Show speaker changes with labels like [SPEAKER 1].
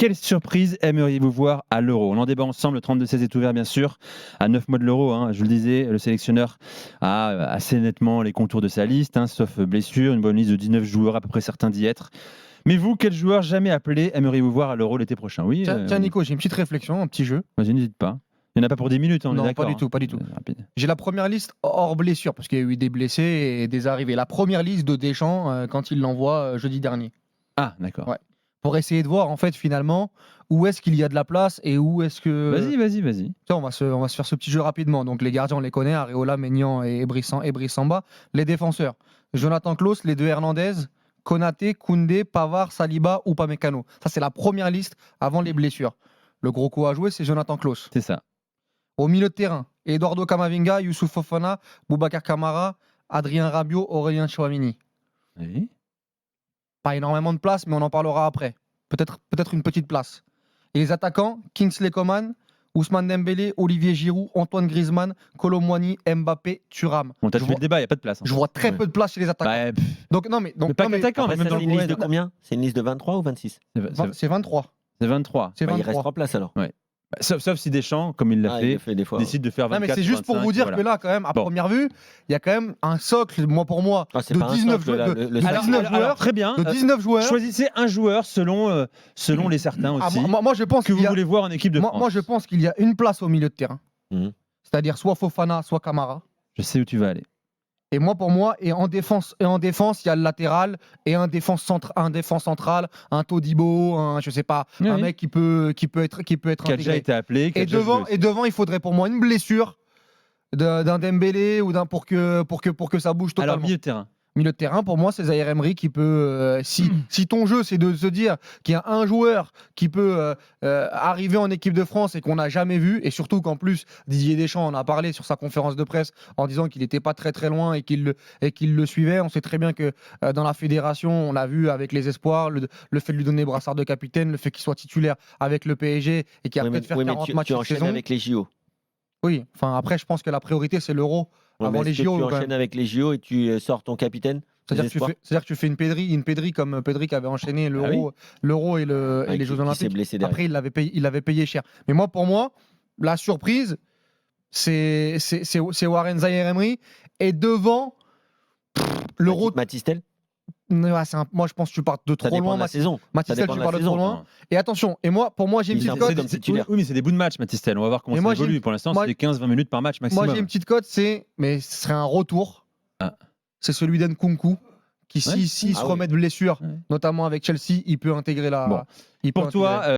[SPEAKER 1] Quelle surprise aimeriez-vous voir à l'Euro? On en débat ensemble, le 32-16 est ouvert bien sûr, à 9 mois de l'Euro, je le disais, le sélectionneur a assez nettement les contours de sa liste, sauf blessure, une bonne liste de 19 joueurs, à peu près certains d'y être. Mais vous, quel joueur jamais appelé aimeriez-vous voir à l'Euro l'été prochain? Oui,
[SPEAKER 2] Tiens Nico, j'ai une petite réflexion, un petit jeu.
[SPEAKER 1] Vas-y, n'hésite pas. Il n'y en a pas pour 10 minutes, on est
[SPEAKER 2] Non,
[SPEAKER 1] d'accord.
[SPEAKER 2] pas du tout, pas du tout.
[SPEAKER 1] Rapide.
[SPEAKER 2] J'ai la première liste hors blessure, parce qu'il y a eu des blessés et des arrivées. La première liste de Deschamps quand il l'envoie jeudi dernier.
[SPEAKER 1] Ah, d'accord.
[SPEAKER 2] Ouais. Pour essayer de voir, en fait, finalement, où est-ce qu'il y a de la place et où est-ce que...
[SPEAKER 1] Vas-y.
[SPEAKER 2] Tiens, on va se faire ce petit jeu rapidement. Donc, les gardiens, on les connaît, Areola, Maignan et Brissamba. Les défenseurs, Jonathan Klaus, les deux Hernandez, Konaté, Koundé, Pavard, Saliba ou Pamecano. Ça, c'est la première liste avant les blessures. Le gros coup à jouer, c'est Jonathan Klaus.
[SPEAKER 1] C'est ça.
[SPEAKER 2] Au milieu de terrain, Eduardo Camavinga, Youssouf Fofana, Boubacar Kamara, Adrien Rabiot, Aurélien Tchouameni.
[SPEAKER 1] Oui.
[SPEAKER 2] Pas énormément de place, mais on en parlera après. Peut-être une petite place. Et les attaquants, Kingsley Coman, Ousmane Dembélé, Olivier Giroud, Antoine Griezmann, Kolo Muani, Mbappé, Thuram.
[SPEAKER 1] On t'a fait le débat, il n'y a pas de place.
[SPEAKER 2] Je vois très peu de place chez les attaquants.
[SPEAKER 1] Donc,
[SPEAKER 2] non, mais
[SPEAKER 1] pas qu'attaquant, mais
[SPEAKER 3] Après,
[SPEAKER 1] même dans
[SPEAKER 3] c'est
[SPEAKER 1] le
[SPEAKER 3] une liste de combien? C'est une liste de 23 ou 26?
[SPEAKER 2] C'est 23.
[SPEAKER 1] C'est 23.
[SPEAKER 2] C'est 23.
[SPEAKER 3] Il reste 3 places alors.
[SPEAKER 1] Ouais. Sauf si Deschamps, comme il l'a
[SPEAKER 3] Il le fait des fois.
[SPEAKER 1] décide de faire 24.
[SPEAKER 2] Non, mais c'est juste pour vous dire que là, quand même, à première vue, il y a quand même un socle, pour moi, de 19 joueurs.
[SPEAKER 1] Alors, très bien.
[SPEAKER 2] De 19 joueurs.
[SPEAKER 1] Choisissez un joueur selon les certains aussi.
[SPEAKER 2] Moi, je pense
[SPEAKER 1] que vous voulez voir en équipe de France.
[SPEAKER 2] Moi, je pense qu'il y a une place au milieu de terrain. C'est-à-dire soit Fofana, soit Kamara.
[SPEAKER 1] Je sais où tu vas aller.
[SPEAKER 2] Et pour moi, en défense, il y a le latéral et un défense central, un Todibo, je sais pas, un mec qui peut être
[SPEAKER 1] qui a déjà été appelé.
[SPEAKER 2] Et devant, il faudrait pour moi une blessure d'un Dembélé ou pour que ça bouge totalement.
[SPEAKER 1] Alors milieu de terrain.
[SPEAKER 2] Milieu de terrain, pour moi, c'est Zaïre Emery qui peut. Si ton jeu, c'est de se dire qu'il y a un joueur qui peut arriver en équipe de France et qu'on n'a jamais vu, et surtout qu'en plus, Didier Deschamps en a parlé sur sa conférence de presse en disant qu'il n'était pas très très loin et qu'il le suivait. On sait très bien que dans la fédération, on l'a vu avec les espoirs, le fait de lui donner brassard de capitaine, le fait qu'il soit titulaire avec le PSG et qu'il a peut-être faire 40 matchs
[SPEAKER 3] tu
[SPEAKER 2] cette
[SPEAKER 3] enchaînes
[SPEAKER 2] saison.
[SPEAKER 3] avec les JO.
[SPEAKER 2] Oui, enfin après, je pense que la priorité, c'est l'Euro. Avant les JO.
[SPEAKER 3] Tu enchaînes avec les JO et tu sors ton capitaine.
[SPEAKER 2] C'est-à-dire que tu fais une pédrie comme Pedri qui avait enchaîné l'Euro et les Jeux Olympiques. Après, il l'avait payé cher. Mais pour moi, la surprise, c'est Warren Zaïre-Emery. Et devant, l'Euro.
[SPEAKER 3] Matistel.
[SPEAKER 2] Moi, je pense que tu pars de trop loin.
[SPEAKER 3] Matistel,
[SPEAKER 2] tu pars de trop loin. Et attention, pour moi, j'ai une petite cote.
[SPEAKER 1] Oui, mais c'est des bouts de match, Matistel. On va voir comment ça évolue. Pour l'instant, c'est des 20 minutes par match maximum.
[SPEAKER 2] Moi, j'ai une petite cote, mais ce serait un retour. C'est celui d'Nkunku qui, s'il se remet de blessure, notamment avec Chelsea, il peut intégrer la.
[SPEAKER 1] Pour toi,